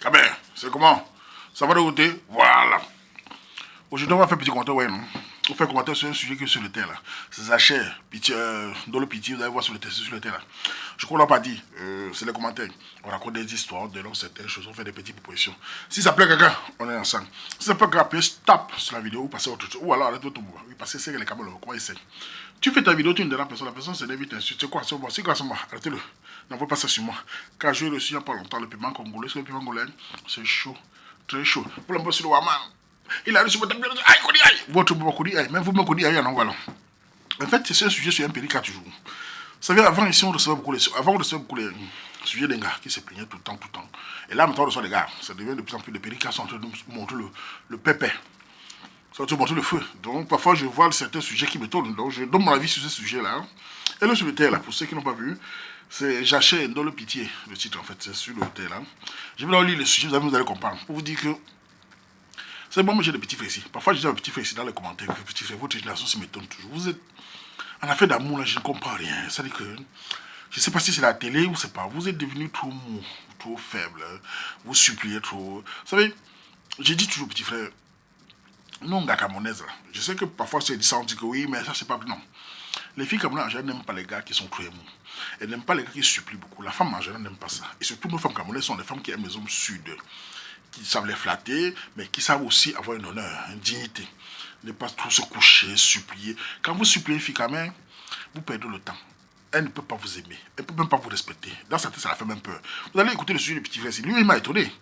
Ah ben, c'est comment? Ça va de côté? Voilà. Aujourd'hui, on va faire un petit commentaire, ouais, non? On fait un commentaire sur un sujet qui est sur le terre, là. C'est Zacher, pitié, dans le pitié, vous allez voir sur le terre, là. Je crois qu'on l'a pas dit, c'est les commentaires. On raconte des histoires, de longues certaines choses, on fait des petites propositions. Si ça plaît à quelqu'un, on est ensemble. Si ça plaît à quelqu'un, appuyez stop sur la vidéo, ou passez à autre chose. Ou alors, arrête-toi tout le monde. Oui, parce que c'est les caméras, comment ils savent. Tu fais ta vidéo, tu ne donnes la personne se vite insulte. C'est quoi, c'est bon, c'est quoi, c'est moi, arrêtez-le. N'envoie pas ça sur moi. Car je reçu il n'y a pas longtemps le piment congolais, le piment congolais, c'est chaud, très chaud. Pour l'embaucher sur le Waman. Il a reçu votre aïe, Kodi, aïe. Votre Kodi, aïe. Même vous me Kodi, aïe, non, voilà. En fait, c'est un sujet sur un périca toujours. Vous savez, avant ici, on recevait beaucoup les sujets des gars qui se plaignaient tout le temps. Et là, maintenant, on reçoit des gars. Ça devient de plus en plus de péricas sont en train de nous montrer le pépé. Ça va montrer le feu. Donc, parfois, je vois certains sujets qui me tournent. Donc, je donne mon avis sur ce sujet-là. Et le sur le terre, là, pour ceux qui n'ont pas vu, c'est Jaché dans le pitié, le titre, en fait. C'est sur le terre, là. Je vais leur lire le sujet, vous allez comprendre. Pour vous dire que c'est bon, mais j'ai des petits frères ici. Parfois, je dis à mes petits frères ici dans les commentaires que petit frère, votre génération se m'étonne toujours. Vous êtes en affaire d'amour, là, je ne comprends rien. C'est-à-dire que je ne sais pas si c'est la télé ou c'est pas. Vous êtes devenu trop mou, trop faible. Vous suppliez trop. Vous savez, j'ai dit toujours, petit frère, non, gars camerounaises, là. Je sais que parfois c'est dit ça, on dit que oui, mais ça, c'est pas. Non. Les filles camerounaises en général n'aiment pas les gars qui sont trop émous. Elles n'aiment pas les gars qui supplient beaucoup. La femme en général n'aime pas ça. Et surtout, nos femmes camerounaises sont des femmes qui aiment les hommes sud, qui savent les flatter, mais qui savent aussi avoir une honneur, une dignité. Ne pas trop se coucher, supplier. Quand vous suppliez une fille quand même, vous perdez le temps. Elle ne peut pas vous aimer. Elle ne peut même pas vous respecter. Dans sa tête, ça la fait même peur. Vous allez écouter le sujet du petit frère. Lui, il m'a étonné.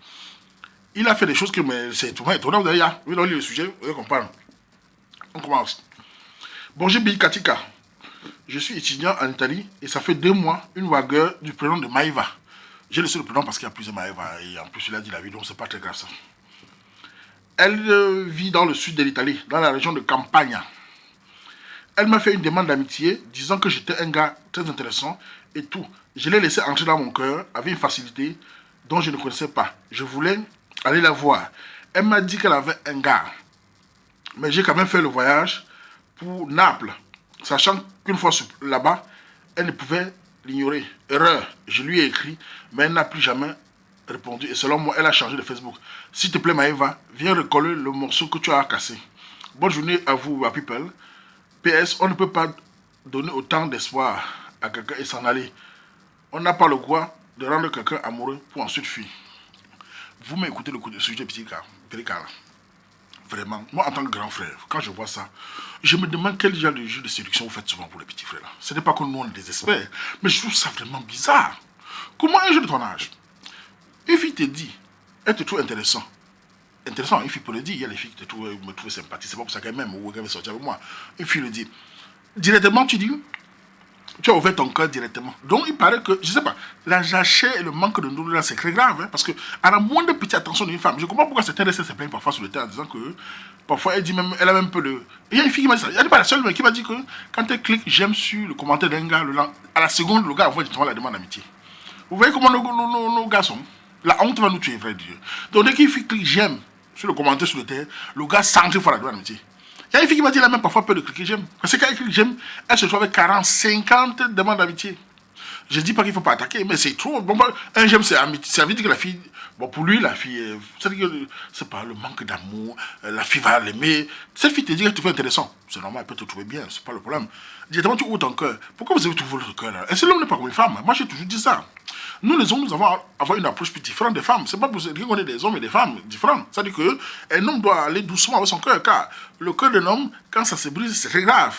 Il a fait des choses que c'est étonnant. Vous allez lire le sujet, vous allez comprendre. On commence. Bonjour, Bill Katika. Je suis étudiant en Italie et ça fait 2 mois, une vagueur du prénom de Maïva. J'ai laissé le prénom parce qu'il y a plusieurs Maïva et en plus il a dit la vie, donc c'est pas très grave ça. Elle vit dans le sud de l'Italie, dans la région de Campania. Elle m'a fait une demande d'amitié, disant que j'étais un gars très intéressant et tout. Je l'ai laissé entrer dans mon cœur avec une facilité dont je ne connaissais pas. Je voulais aller la voir. Elle m'a dit qu'elle avait un gars. Mais j'ai quand même fait le voyage pour Naples, sachant qu'une fois là-bas, elle ne pouvait l'ignorer. Erreur, je lui ai écrit, mais elle n'a plus jamais répondu. Et selon moi, elle a changé de Facebook. S'il te plaît, Maëva, viens recoller le morceau que tu as cassé. Bonne journée à vous, à People. PS, on ne peut pas donner autant d'espoir à quelqu'un et s'en aller. On n'a pas le droit de rendre quelqu'un amoureux pour ensuite fuir. Vous m'écoutez le coup de sujet petit cas. Vraiment, moi en tant que grand frère, quand je vois ça, je me demande quel genre de jeu de séduction vous faites souvent pour les petits frères là. Ce n'est pas que nous on est des experts, mais je trouve ça vraiment bizarre. Comment un jeune de ton âge, une fille te dit, elle te trouve intéressant. Intéressant, une fille peut le dire, il y a les filles qui me trouvent sympathique, c'est pas pour ça qu'elle m'aime ou qu'elle veut sortir avec moi. Une fille le dit. Directement, tu dis, tu as ouvert ton cœur directement. Donc, il paraît que, je sais pas, la jachère et le manque de nourriture, c'est très grave. Hein, parce que, à la moindre petite attention d'une femme, je comprends pourquoi certains restent se plaignent parfois sur le terrain en disant que, parfois, elle dit même, elle a même peu de. Et il y a une fille qui m'a dit ça. Elle n'est pas la seule, mais qui m'a dit que, quand elle clique j'aime sur le commentaire d'un gars, à la seconde, le gars envoie justement la demande d'amitié. Vous voyez comment nos gars sont? La honte va nous tuer, vrai Dieu. Donc, dès qu'il clique j'aime sur le commentaire sur le terrain, le gars sent qu'il faut la demande d'amitié. Il y a une fille qui m'a dit elle a même parfois peur de cliquer j'aime. Parce que quand elle clique j'aime, elle se trouve avec 40, 50 demandes d'amitié. Je ne dis pas qu'il ne faut pas attaquer, mais c'est trop. Bon, un j'aime, c'est amitié. Ça veut dire que la fille, bon, pour lui, la fille, c'est pas le manque d'amour, la fille va l'aimer. Cette fille te dit qu'elle te fait intéressant. C'est normal, elle peut te trouver bien, c'est pas le problème. Directement, tu ouvres ton cœur. Pourquoi vous avez tout ouvert votre cœur là? Et c'est l'homme n'est pas comme une femme. Moi, j'ai toujours dit ça. Nous, les hommes, nous avons avoir une approche plus différente des femmes. C'est pas pour dire qu'on est des hommes et des femmes différents. C'est-à-dire qu'un homme doit aller doucement avec son cœur, car le cœur d'un homme, quand ça se brise, c'est très grave.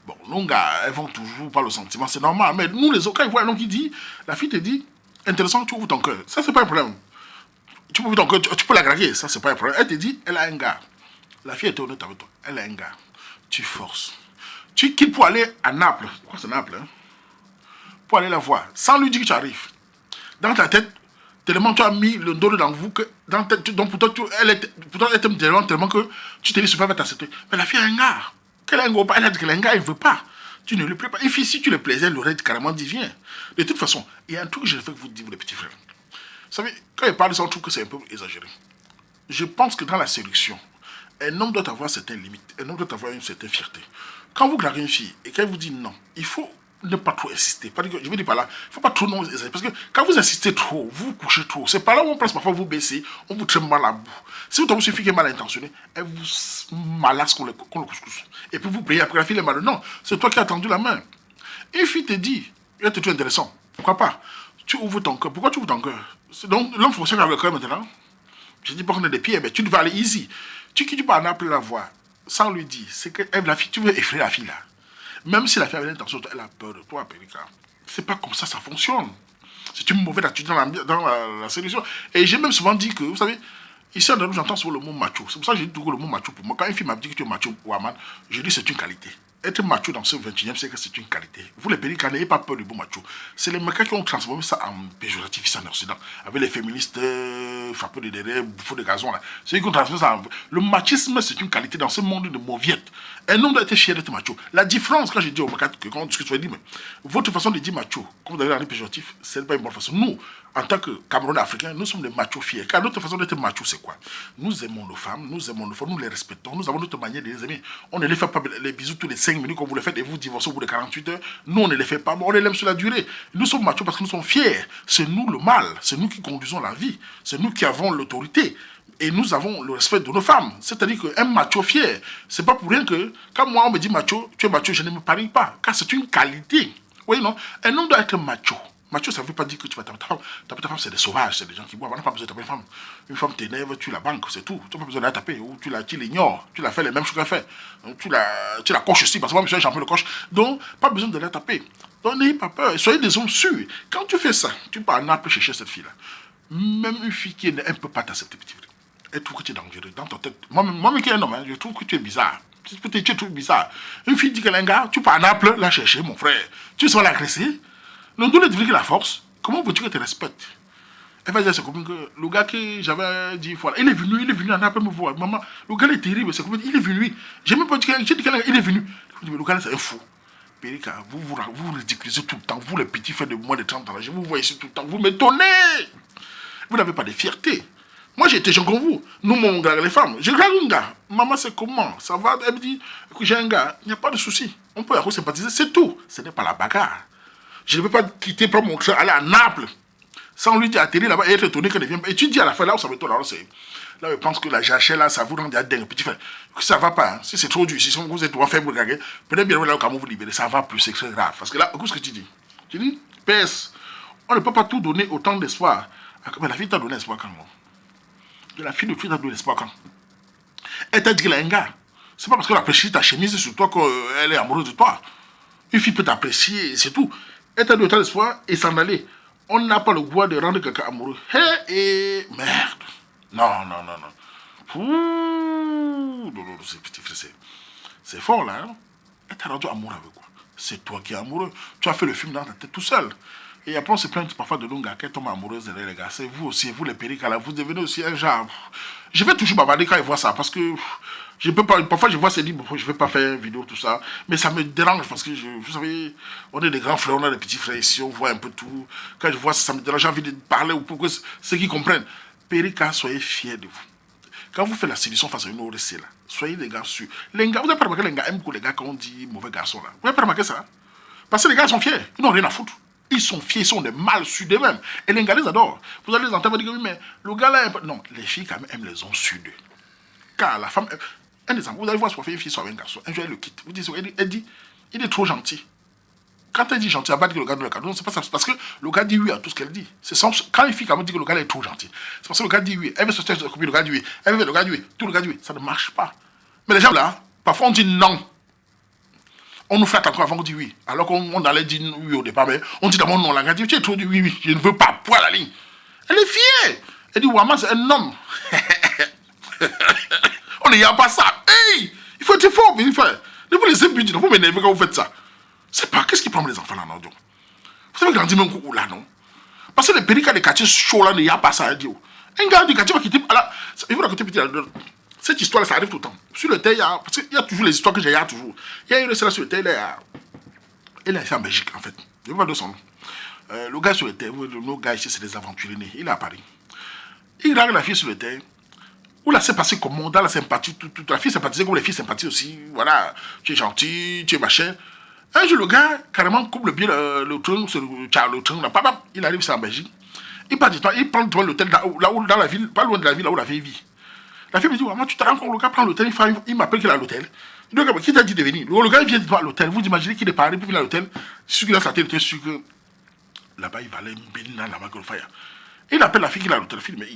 Bon, nos gars, elles vont toujours par le sentiment, c'est normal. Mais nous, les autres, quand ils voient un homme qui dit, la fille te dit, intéressant, tu ouvres ton cœur. Ça, c'est pas un problème. Tu peux ouvrir ton cœur, tu peux la draguer, ça, c'est pas un problème. Elle te dit, elle a un gars. La fille est honnête avec toi, elle a un gars. Tu forces. Tu quittes pour aller à Naples. Pourquoi c'est Naples, hein? Pour aller la voir, sans lui dire que tu arrives. Dans ta tête, tellement tu as mis le dos dans vous que dans ta tête, donc pourtant elle t'aime tellement que tu te dis c'est pas ta accepter. Mais la fille a un gars. Qu'elle a un gars, elle a dit qu'elle a un gars, elle ne veut pas. Tu ne lui plais pas. Et puis si tu le plaisais, elle aurait carrément dit viens. De toute façon, il y a un truc que je vais vous dire, les petits frères. Vous savez, quand il parle de ça, on trouve que c'est un peu exagéré. Je pense que dans la séduction, un homme doit avoir certaines limites. Un homme doit avoir une certaine fierté. Quand vous draguez une fille et qu'elle vous dit non, il faut ne pas trop insister. Parce que, je veux dire par là, il ne faut pas trop non. Parce que quand vous insistez trop, vous couchez trop. C'est par là où on place parfois vous baissez, on vous traîne mal à bout. Si vous tombez sur une fille qui est mal intentionnée, elle vous malasse comme le couscous. Et puis vous priez après la fille est mal. Non, c'est toi qui as tendu la main. Une fille te dit, elle te trouve intéressant. Pourquoi pas? Tu ouvres ton cœur. Pourquoi tu ouvres ton cœur? Donc l'homme fonctionne avec le cœur maintenant. Je dis pas qu'on est des pieds, mais tu vas aller easy. Tu quittes pas en appeler la voix sans lui dire, c'est que la fille, tu veux effrayer la fille là. Même si la fille avait l'intention, elle a peur de toi, Périka. C'est pas comme ça fonctionne. C'est une mauvaise attitude dans la séduction. Et j'ai même souvent dit que, vous savez, ici en Europe, j'entends souvent le mot macho. C'est pour ça que j'ai dit toujours le mot macho pour moi. Quand une fille m'a dit que tu es macho, Waman, je dis c'est une qualité. Être macho dans ce 21e siècle, c'est une qualité. Vous les Périka, n'ayez pas peur du mot macho. C'est les mecs qui ont transformé ça en péjoratif ici en Occident. Avec les féministes, frappés de derrière, bouffés de gazon. C'est eux qui ont transformé ça en... Le machisme, c'est une qualité dans ce monde de mauviette. Un homme doit être fier d'être macho. La différence, quand j'ai dit au Macat, que quand on discute, je dis, mais votre façon de dire macho, comme vous avez l'air péjoratif, c'est pas une bonne façon. Nous, en tant que Camerounais africains, nous sommes des machos fiers. Car notre façon d'être macho, c'est quoi? Nous aimons nos femmes, nous les respectons, nous avons notre manière de les aimer. On ne les fait pas les bisous tous les 5 minutes comme vous le faites et vous divorcez au bout de 48 heures. Nous, on ne les fait pas, mais on les aime sur la durée. Nous sommes machos parce que nous sommes fiers. C'est nous le mal, c'est nous qui conduisons la vie, c'est nous qui avons l'autorité. Et nous avons le respect de nos femmes. C'est-à-dire qu'un macho fier, c'est pas pour rien que, quand moi on me dit macho, tu es macho, je ne me parie pas. Car c'est une qualité. Oui, non? Un homme doit être macho. Macho, ça ne veut pas dire que tu vas taper ta femme. Taper ta femme, c'est des sauvages, c'est des gens qui boivent. On n'a pas besoin de taper une femme. Une femme t'énerve, tu la banques, c'est tout. Tu n'as pas besoin de la taper. Ou tu l'ignores. Tu la fais les mêmes choses qu'elle fait. Donc, tu la coches aussi, parce que moi, je suis un champion de coche. Donc, pas besoin de la taper. Donc, n'ayez pas peur. Soyez des hommes sûrs. Quand tu fais ça, tu pars en Naples chercher cette fille-là. Même une fille qui ne peut pas t'accepter, petit frère. Elle trouve que tu es dangereux dans ta tête. Moi-même qui est un homme, hein, je trouve que tu es bizarre. Peut-être tu es tout bizarre. Une fille dit qu'elle est un gars, tu pars à Naples la chercher, mon frère. Tu seras l'agresser. Non, d'où est-ce que la force? Comment veux-tu qu'elle te respecte? Elle va dire à ses copines que le gars que j'avais dit, voilà, il est venu à Naples me voir. Maman, le gars est terrible, ses copines, il est venu. J'ai même pas dit qu'il est venu. Le gars c'est un fou. Périka, vous ridiculisez tout le temps. Vous les petits frères de moins de 30 ans, je vous vois ici tout le temps. Vous m'étonnez. Vous n'avez pas de fierté. Moi, j'ai été jeune comme vous. Nous, mon gars, les femmes. J'ai regardé un gars. Maman, c'est comment? Ça va? Elle me dit, écoute, j'ai un gars. Il n'y a pas de souci. On peut y sympathiser. C'est tout. Ce n'est pas la bagarre. Je ne peux pas quitter, prendre mon train, aller à Naples, sans lui dire atterrir là-bas et être étonné qu'elle ne vienne pas. Et tu dis à la fin, là où ça m'étonne, là, je pense que la jachère, là, ça vous rend dingue. Petit frère, ça ne va pas. Hein. Si c'est trop dur, si vous êtes trop faible, vous regardez, prenez bien là où vous vous libérez. Ça ne va plus, c'est très grave. Parce que là, écoute ce que tu dis. Tu dis, PS, on ne peut pas tout donner autant d'espoir. Mais la fille t'a donné espoir quand même. La fille de fille t'a donné espoir quand. Elle t'a dit qu'elle a un gars. C'est pas parce qu'elle apprécie ta chemise sur toi qu'elle est amoureuse de toi. Une fille peut t'apprécier, c'est tout. Elle t'a donné autant d'espoir et s'en aller. On n'a pas le droit de rendre quelqu'un amoureux. Et merde. Non. C'est fort là. Hein? Elle t'a rendu amoureux avec quoi? C'est toi qui es amoureux. Tu as fait le film dans ta tête tout seul. Et après, on se plaint parfois de nos gars qui tombent amoureuses de les gars. C'est vous aussi, vous les Périka, vous devenez aussi un genre. Je vais toujours bavarder quand ils voient ça, parce que je peux pas. Parfois, je vois ces livres, je vais pas faire une vidéo, tout ça. Mais ça me dérange, parce que, vous savez, on est des grands frères, on a des petits frères ici, on voit un peu tout. Quand je vois ça, ça me dérange, j'ai envie de parler pour que ceux qui comprennent. Périka, soyez fiers de vous. Quand vous faites la séduction face à une autre, c'est là. Soyez les gars sûrs. Les gars, vous n'avez pas remarqué les gars aiment beaucoup les gars quand on dit mauvais garçon là. Vous n'avez pas remarqué ça? Parce que les gars sont fiers, ils n'ont rien à foutre. Ils sont fiers, ils sont des mâles sûrs d'eux-mêmes. Et les gars les adorent. Vous allez les entendre dire oui, mais le gars là, non, les filles quand même aiment les hommes sûrs d'eux. Car la femme, un exemple, vous allez voir soit une fille, soit un garçon. Un jour elle le quitte. Vous dites, elle dit, il est trop gentil. Quand elle dit gentil, elle va dire que le gars donne le cadeau. Non, c'est pas ça. C'est parce que le gars dit oui à tout ce qu'elle dit. Quand une fille quand même dit que le gars est trop gentil, c'est parce que le gars dit oui. Elle veut se faire copie, le gars dit oui. Elle veut le gars dit oui. Tout le gars dit oui. Ça ne marche pas. Mais les gens là, parfois on dit non. On nous flatte encore avant qu'on dit oui. Alors qu'on allait dire oui au départ, mais on dit d'abord non. La gars dit, tu es trop dit oui, je ne veux pas. Point la ligne. Elle est fière. Elle dit, Ouama, c'est un homme. On n'y a pas ça. Hey, il faut être fort, il faut. Ne vous laissez plus dire, vous m'énervez quand vous faites ça. C'est pas, qu'est-ce qui prend les enfants là, non? Vous avez grandi même coup là, non? Parce que les Périka des quartiers chauds là, il n'y a pas ça à dire. Un gars du quartier va quitter. Alors, il faut raconter petit. Cette histoire là, ça arrive tout le temps. Sur le terre, parce qu'il y a toujours les histoires que j'ai, il y a toujours. Il y a une là sur le terre, il a fait en Belgique en fait. Je ne sais pas de son nom. Le gars sur le terre, nos gars ici, c'est des aventuriers nés. Il est à Paris. Il regarde la fille sur le terre. Où là, c'est passé comment? Dans la sympathie, tout. La fille sympathisait comme les filles sympathisent aussi. Voilà, tu es gentil, tu es machin. Un jour, le gars, carrément, coupe le billet, le train, le train, là, pam, il arrive sur la Belgique. Il part du temps, il prend l'hôtel là où, dans la ville, pas loin de la ville, là où la fille vit. La fille me dit, maman, tu te rends compte, le gars prend l'hôtel, il m'appelle qu'il est à l'hôtel. Il dit, qui t'a dit de venir? Le gars, il vient de voir à l'hôtel. Vous imaginez qu'il est paré, puis il vient à l'hôtel. Celui qui a sa tête, il était sûr que là-bas, il valait une bine là-bas, que le fire. Il appelle la fille qui est à l'hôtel. La fille, mais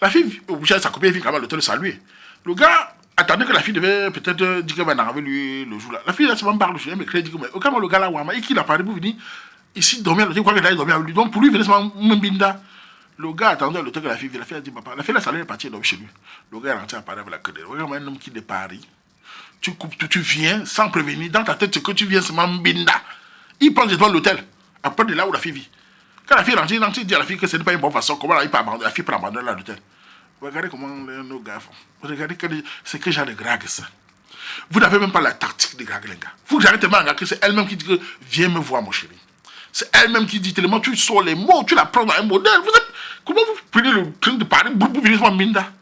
la fille, obligée de sa copine, elle vient quand même à l'hôtel saluer. Le gars attendait que la fille devait peut-être dire qu'elle va arriver lui le jour là. La fille, là, c'est même parle, elle me crée, dit que, mais au cas où le gars là, et qu'il a parlé pour venir ici dormir à l'hôtel, quoi qu'il aille dormir avec lui. Donc pour lui, il venait seulement Mbinda. Le gars attendait à l'hôtel que la fille a dit, papa, la fille, là, ça allait partir dormir chez lui. Le gars est rentré à Paris avec la queue. Regarde, un homme qui est de Paris. Tu coupes tout, tu viens sans prévenir. Dans ta tête, c'est que tu viens seulement Mbinda. Il prend devant l'hôtel, après de là où la fille vit. Quand la fille rentre, il dit à la fille que ce n'est pas une bonne façon. Comment il peut abandonner? La fille peut abandonner l'hôtel. Regardez comment nos gars font. Regardez c'est que genre de drague ça. Vous n'avez même pas la tactique de drague les gars. Vous que j'arrête tellement à que c'est elle-même qui dit que viens me voir mon chéri. C'est elle-même qui dit tellement tu sors les mots, tu la prends dans un modèle. Comment vous prenez le train de Paris pour venir sur Minda?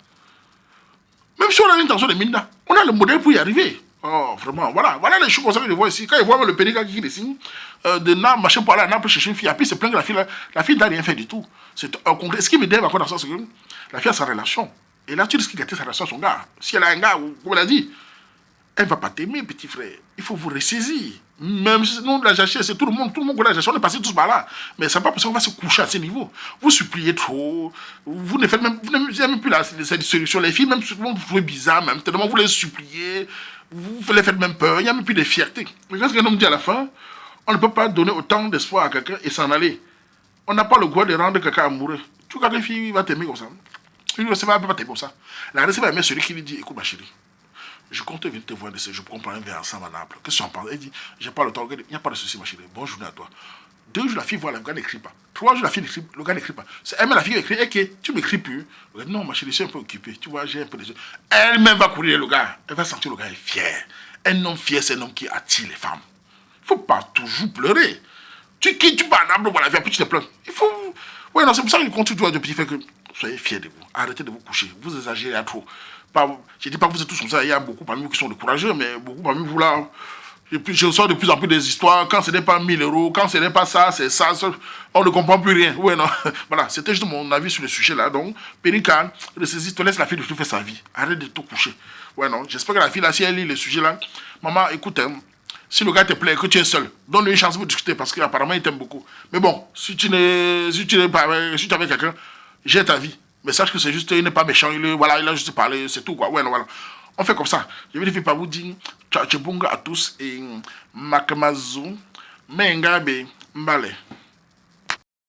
Même si on a l'intention de Minda, on a le modèle pour y arriver. Oh, vraiment, voilà les choses comme ça que je vois ici. Quand ils voient le pédicat qui dessine, de Nam, machin pour aller à Naples chercher une fille, après c'est plein que la fille n'a rien fait du tout. C'est un congrès. Ce qui me dérange encore dans ça, c'est que la fille a sa relation. Et là, tu risques de gâter sa relation à son gars. Si elle a un gars, comme elle a dit, elle ne va pas t'aimer, petit frère. Il faut vous ressaisir. Même si nous, la jachère, c'est tout le monde connaît la jachère, on est passé tous par là. Mais c'est pas parce qu'on va se coucher à ce niveau. Vous suppliez trop. Vous ne faites même, vous n'avez même plus cette solution. Les filles, même souvent, vous trouvez bizarre, même tellement vous les suppliez. Vous les faites même peur. Il n'y a même plus de fierté. Mais quand qu'un homme dit à la fin, on ne peut pas donner autant d'espoir à quelqu'un et s'en aller. On n'a pas le droit de rendre quelqu'un amoureux. Tu vois, les filles va t'aimer comme ça. Il ne va pas t'aimer comme ça. La race va aimer celui qui lui dit, écoute ma chérie, je compte venir te voir, je prends un verre ensemble à Naples. Qu'est-ce que tu en penses? Elle dit, j'ai pas le temps, il n'y a pas de souci ma chérie, bonne journée à toi. 2 jours la fille voit, le gars n'écrit pas. 3 jours la fille écrit, le gars n'écrit pas. C'est elle-même la fille qui écrit, ok, tu m'écris plus. Le gars, non ma chérie, je suis un peu occupé, tu vois, j'ai un peu de choses. Elle-même va courir le gars, elle va sentir le gars est fier. Un homme fier, c'est un homme qui attire les femmes. Il ne faut pas toujours pleurer. Tu quittes, tu pars à Naples, voilà, puis tu te plains. Il faut... Ouais, non, c'est pour ça que je continue de petit fait que soyez fiers de vous. Arrêtez de vous coucher. Vous exagérez à trop. Je ne dis pas que vous êtes tous comme ça. Il y a beaucoup parmi vous qui sont de courageux, mais beaucoup parmi vous là. Je sors de plus en plus des histoires. Quand ce n'est pas 1000 euros, quand ce n'est pas ça, c'est ça. On ne comprend plus rien. Ouais, non. Voilà, c'était juste mon avis sur le sujet là. Donc, Pénican, te laisse la fille de tout faire sa vie. Arrête de te coucher. Ouais, non. J'espère que la fille là, si elle lit le sujet là, maman, écoute, si le gars te plaît, que tu es seul, donne-lui une chance de discuter parce qu'apparemment il t'aime beaucoup. Mais bon, si tu es avec quelqu'un, j'ai ta vie. Mais sache que c'est juste, il n'est pas méchant, il a juste parlé, c'est tout quoi. Ouais, non, voilà. On fait comme ça. Je vais dire par vous dire, ciao, à tous et Makamazu, Mengabe, Mbale.